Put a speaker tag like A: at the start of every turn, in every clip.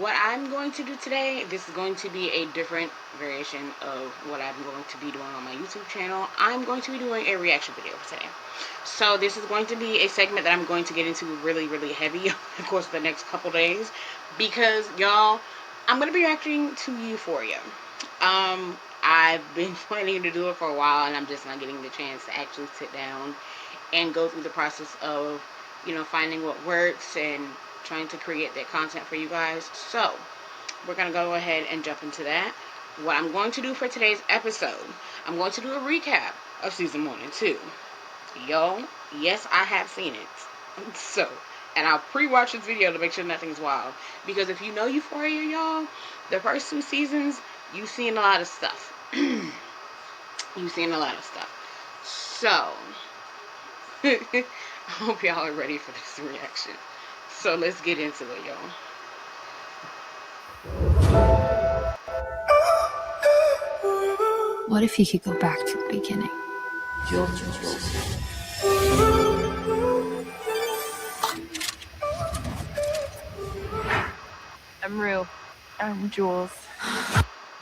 A: what I'm going to do today, this is going to be a different variation of what I'm going to be doing on my YouTube channel. I'm going to be doing a reaction video for today. So this is going to be a segment that I'm going to get into really, really heavy over the course of the next couple days. Because, y'all, I'm going to be reacting to Euphoria. I've been planning to do it for a while, and I'm just not getting the chance to actually sit down and go through the process of, finding what works and trying to create that content for you guys. So we're going to go ahead and jump into that. What I'm going to do for today's episode, I'm going to do a recap of season 1 and 2. Yo, yes, I have seen it. So, and I'll pre-watch this video to make sure nothing's wild. Because if you know Euphoria, y'all, the first 2 seasons, you've seen a lot of stuff. You've seen a lot of stuff. So, I hope y'all are ready for this reaction. So let's get into it, y'all.
B: What if he could go back to the beginning?
C: I'm Rue. I'm Jules.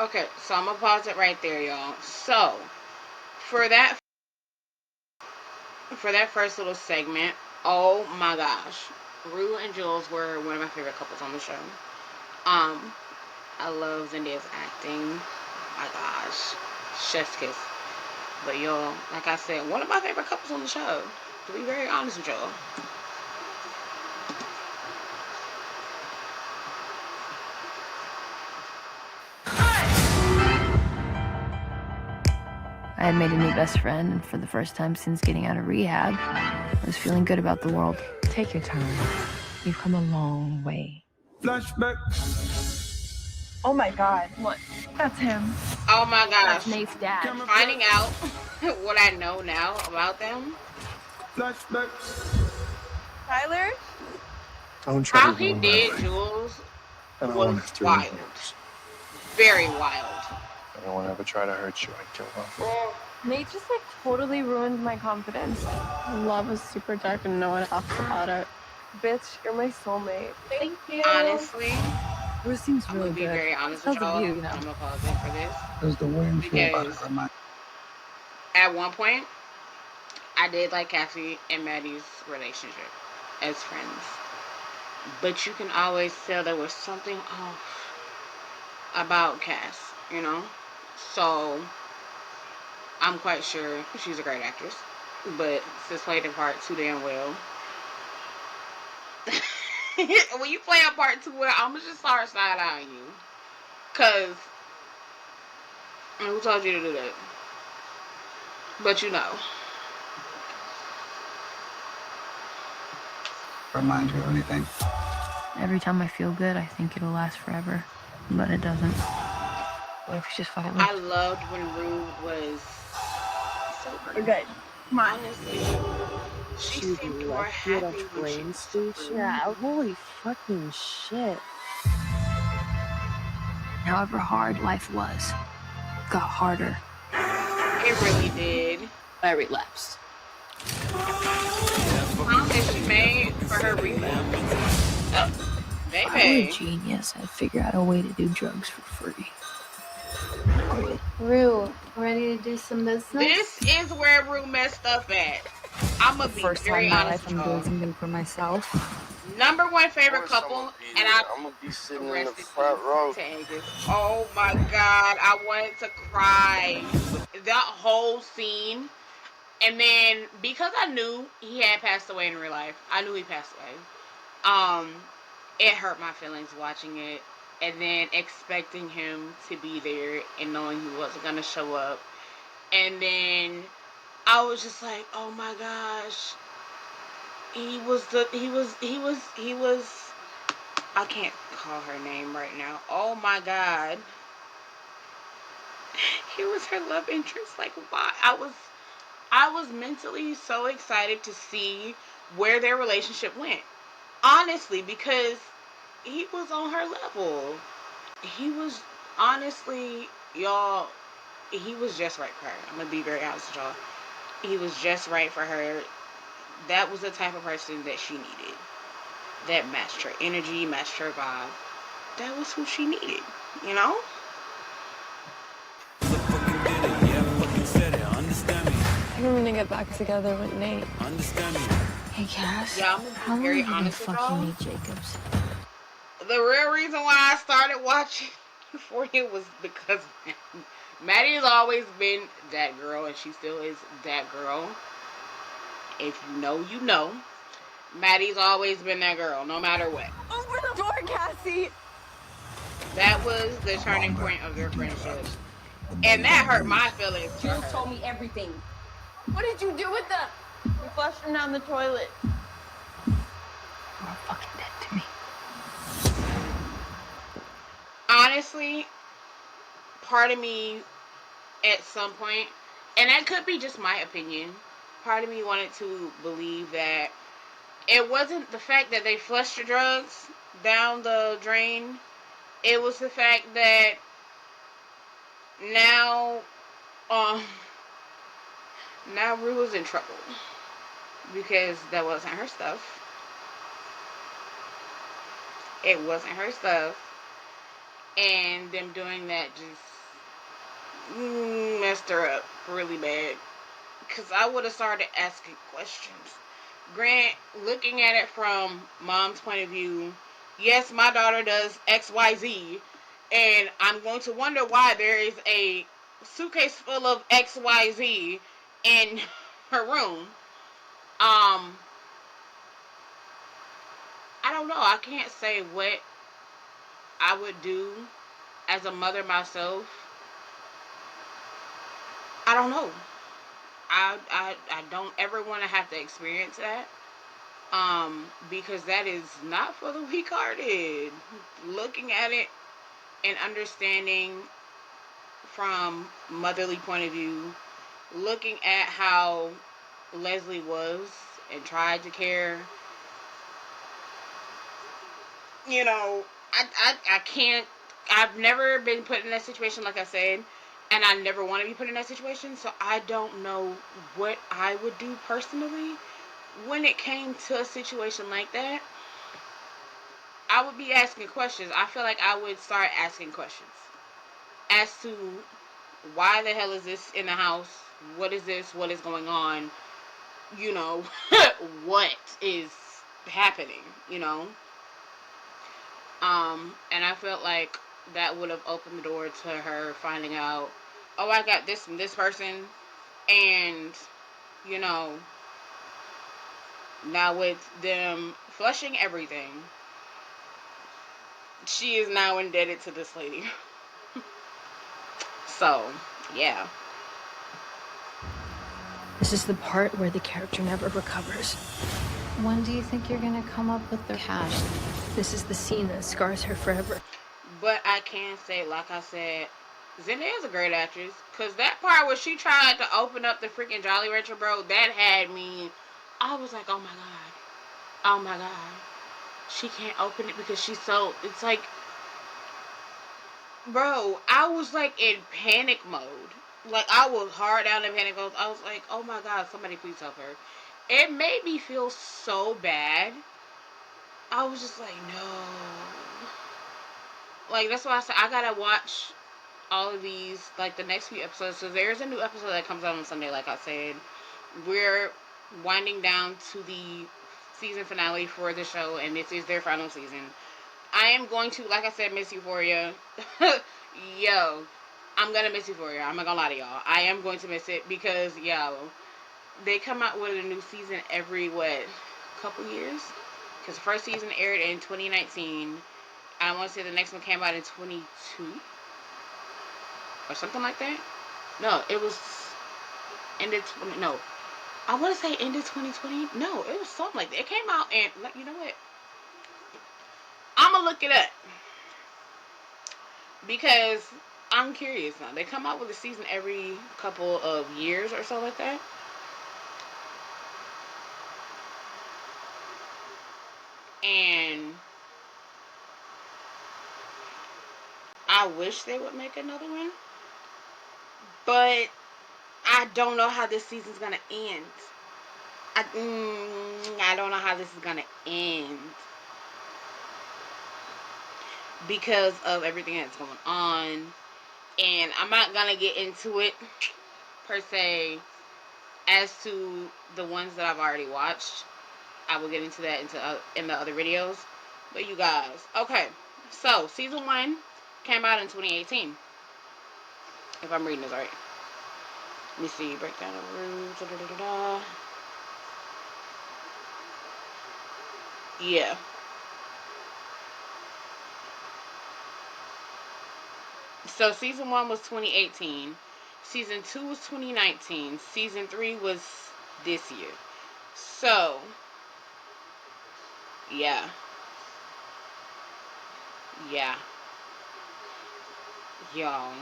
A: Okay, so I'm gonna pause it right there, y'all. So, for that first little segment, oh my gosh, Rue and Jules were one of my favorite couples on the show. I love Zendaya's acting. My gosh, chef's kiss. But y'all, like I said, one of my favorite couples on the show. To be very honest with y'all.
B: I had made a new best friend, and for the first time since getting out of rehab, I was feeling good about the world.
C: Take your time. You've come a long way.
D: Flashback.
C: Oh my god. What? That's him.
A: Oh my gosh.
B: That's Nate's dad.
A: Finding out what I know now about them.
D: Flashback.
C: Tyler?
A: How he did Jules was wild. Very wild.
D: Anyone ever try to hurt you, I kill them.
C: Nate just totally ruined my confidence. Love is super dark and no one talks about it. Bitch, you're my soulmate. Thank you.
A: Honestly,
C: Rue seems
A: I'm
C: really
A: gonna be
C: good.
A: very honest with y'all. I'm gonna pause it for this.
D: Does the wind
A: because at one point, I did like Cassie and Maddie's relationship as friends. But you can always tell there was something off about Cass, So, I'm quite sure she's a great actress. But she's played the part too damn well. When you play a part too well, I'm gonna just start side-eyeing you. Cause, who told you to do that? But
D: remind you of anything?
B: Every time I feel good, I think it'll last forever, but it doesn't. What if it's just fucking
A: I loved when Rue was sober.
C: We're good. Come on.
A: Honestly, she seemed more happy when she was sober.
C: Yeah, holy fucking shit.
B: However hard life was, it got harder.
A: It really did.
B: I relapsed.
A: How did she made for her relapse?
B: If I were a genius, I'd figure out a way to do drugs for free.
E: Rue, ready to do some business?
A: This is where Rue messed up at. I'm gonna be very honest with
C: I'm doing
A: y'all.
C: something for myself.
A: Number 1 favorite couple, and I'm
D: gonna be sitting
A: in the front row. Oh my god, I wanted to cry. That whole scene. And then, because I knew he had passed away in real life, I knew he passed away. It hurt my feelings watching it. And then expecting him to be there and knowing he wasn't gonna show up. And then I was just like, oh my gosh. He was I can't call her name right now. Oh my god. He was her love interest. Like, why? I was mentally so excited to see where their relationship went. Honestly, because he was on her level. He was, honestly, y'all, he was just right for her. I'm going to be very honest with y'all. He was just right for her. That was the type of person that she needed. That matched her energy, matched her vibe. that was who she needed, you know?
C: I'm gonna get back together with Nate.
B: Hey, Cass.
A: Yeah, I'm gonna
B: How
A: be
B: long
A: very
B: have you been
A: honest with
B: fucking
A: y'all.
B: Nate Jacobs?
A: The real reason why I started watching Euphoria was because Maddie has always been that girl, and she still is that girl. If you know, you know. Maddie's always been that girl, no matter what.
C: Open the door, Cassie!
A: That was the turning point of their friendship. And that hurt my feelings for
F: Jules
A: her.
F: told me everything.
C: What did you do with them? You flushed them down the toilet.
B: You are fucking dead to me.
A: Honestly, part of me at some point, and that could be just my opinion, part of me wanted to believe that it wasn't the fact that they flushed the drugs down the drain. It was the fact that now, um, now Rue was in trouble because that wasn't her stuff. It wasn't her stuff, and them doing that just messed her up really bad. Because I would have started asking questions. Grant, looking at it from mom's point of view, yes, my daughter does XYZ, and I'm going to wonder why there is a suitcase full of XYZ in her room. I don't know. I can't say what I would do as a mother myself. I don't know. I don't ever want to have to experience that. Because that is not for the weak-hearted. Looking at it and understanding from motherly point of view, looking at how Leslie was and tried to care, you know, I can't. I've never been put in that situation, like I said, and I never want to be put in that situation. So I don't know what I would do personally when it came to a situation like that. I would be asking questions. I feel like I would start asking questions as to why the hell is this in the house? What is this? What is going on? You know, what is happening? You know, and I felt like that would have opened the door to her finding out, oh, I got this from this person, and you know, now with them flushing everything, she is now indebted to this lady. So, yeah.
B: This is the part where the character never recovers.
E: When do you think you're gonna come up with the cash?
B: This is the scene that scars her forever.
A: But I can say, like I said, Zendaya's a great actress. Because that part where she tried to open up the freaking Jolly Rancher, bro, that had me. I was like, oh my god. Oh my god. She can't open it because she's so. It's like. Bro, I was like in panic mode. Like, I was hard down in panic mode. I was like, oh my god, somebody please help her. It made me feel so bad. I was just like, no. Like, that's why I said I gotta watch all of these, like, the next few episodes. So there's a new episode that comes out on Sunday, like I said. We're winding down to the season finale for the show, and this is their final season. I am going to, like I said, miss Euphoria. Yo, I'm gonna miss Euphoria. I'm not gonna lie to y'all. I am going to miss it because, yo, they come out with a new season every, couple years? Because the first season aired in 2019. I want to say the next one came out in 22 or something like that. No, it was ended. No, I want to say ended 2020. No, it was something like that. It came out and, like, you know what? I'm gonna look it up because I'm curious now. They come out with a season every couple of years or so like that. And I wish they would make another one. But I don't know how this season's gonna end. I don't know how this is gonna end. because of everything that's going on. And I'm not gonna get into it per se as to the ones that I've already watched. I will get into that in the other videos. But you guys, okay. So season 1 came out in 2018. If I'm reading this right. Let me see. Breakdown of rooms. Da, da, da, da, da. Yeah. So season 1 was 2018. Season 2 was 2019. Season 3 was this year. So, yeah. Yeah. Y'all.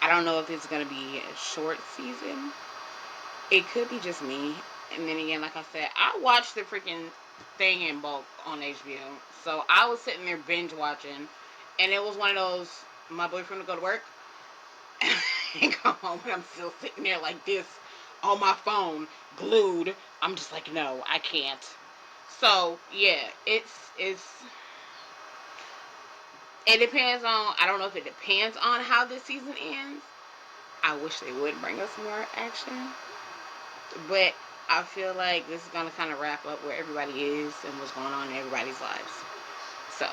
A: I don't know if it's going to be a short season. It could be just me. And then again, like I said, I watched the freaking thing in bulk on HBO. So I was sitting there binge watching. And it was one of those, my boyfriend would go to work. And come home and I'm still sitting there like this on my phone, glued. I'm just like, no, I can't. So yeah, it depends on, I don't know if it depends on how this season ends. I wish they would bring us more action. But I feel like this is gonna kind of wrap up where everybody is and what's going on in everybody's lives. So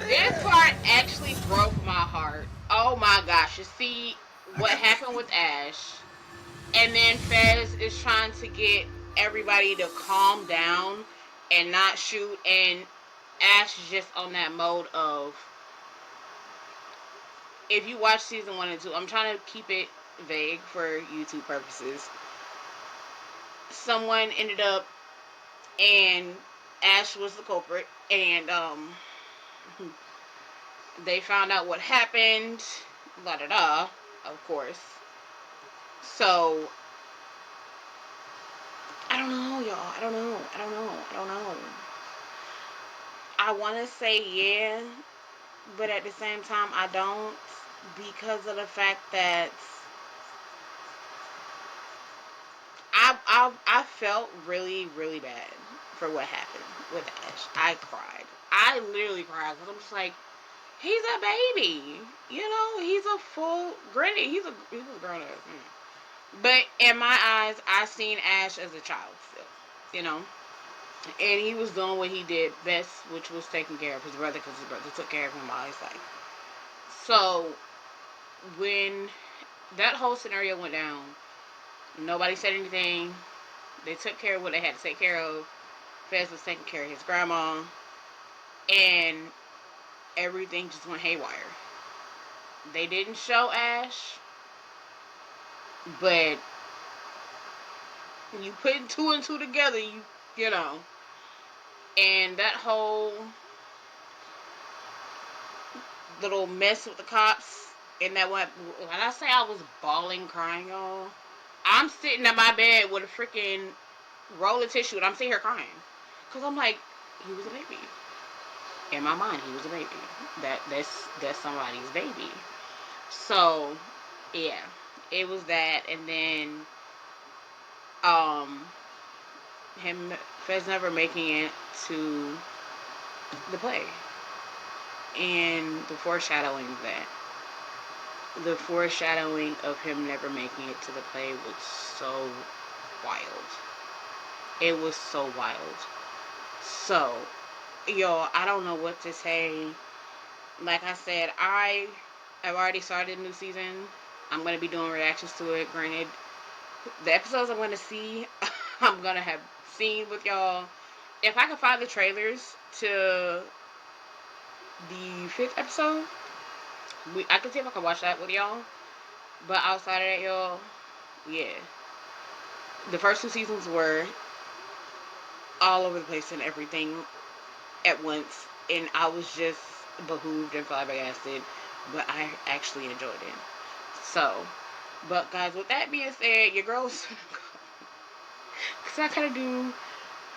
A: this part actually broke my heart. Oh my gosh. You see what happened with Ash. And then Fez is trying to get everybody to calm down and not shoot. And Ash is just on that mode of, if you watch season 1 and 2, I'm trying to keep it vague for YouTube purposes. Someone ended up, and Ash was the culprit, and they found out what happened, la da da, of course. So I don't know, y'all. I don't know. I want to say yeah, but at the same time I don't, because of the fact that I felt really bad for what happened with Ash. I cried. I literally cried because I'm just like, he's a baby. You know, he's a full, granted, he's a grown up. But in my eyes, I seen Ash as a child still. You know, and he was doing what he did best, which was taking care of his brother, because his brother took care of him all his life. So when that whole scenario went down, nobody said anything. They took care of what they had to take care of. Fez was taking care of his grandma, and everything just went haywire. They didn't show Ash, but you put 2 and 2 together, you know. And that whole little mess with the cops, and that when I say I was bawling, crying, y'all, I'm sitting at my bed with a freaking roll of tissue, and I'm sitting here crying, cause I'm like, he was a baby. In my mind, he was a baby. That's somebody's baby. So yeah, it was that, and then um him Fez never making it to the play, and the foreshadowing of him never making it to the play was so wild. It was so wild. So, yo, I don't know what to say. Like I said, I have already started a new season. I'm going to be doing reactions to it. Granted, the episodes I'm going to see, I'm going to have seen with y'all. If I can find the trailers to the 5th episode, I can see if I can watch that with y'all. But outside of that, y'all, yeah. The first 2 seasons were all over the place and everything at once. And I was just behooved and flabbergasted. But I actually enjoyed it. So, but guys, with that being said, your girl's because I kind of do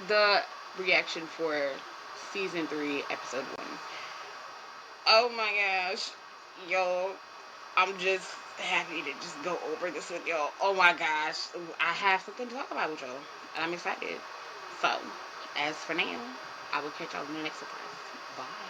A: the reaction for season 3, episode 1. Oh my gosh, yo, I'm just happy to just go over this with y'all. Oh my gosh, I have something to talk about with y'all, and I'm excited. So, as for now, I will catch y'all in the next surprise. Bye.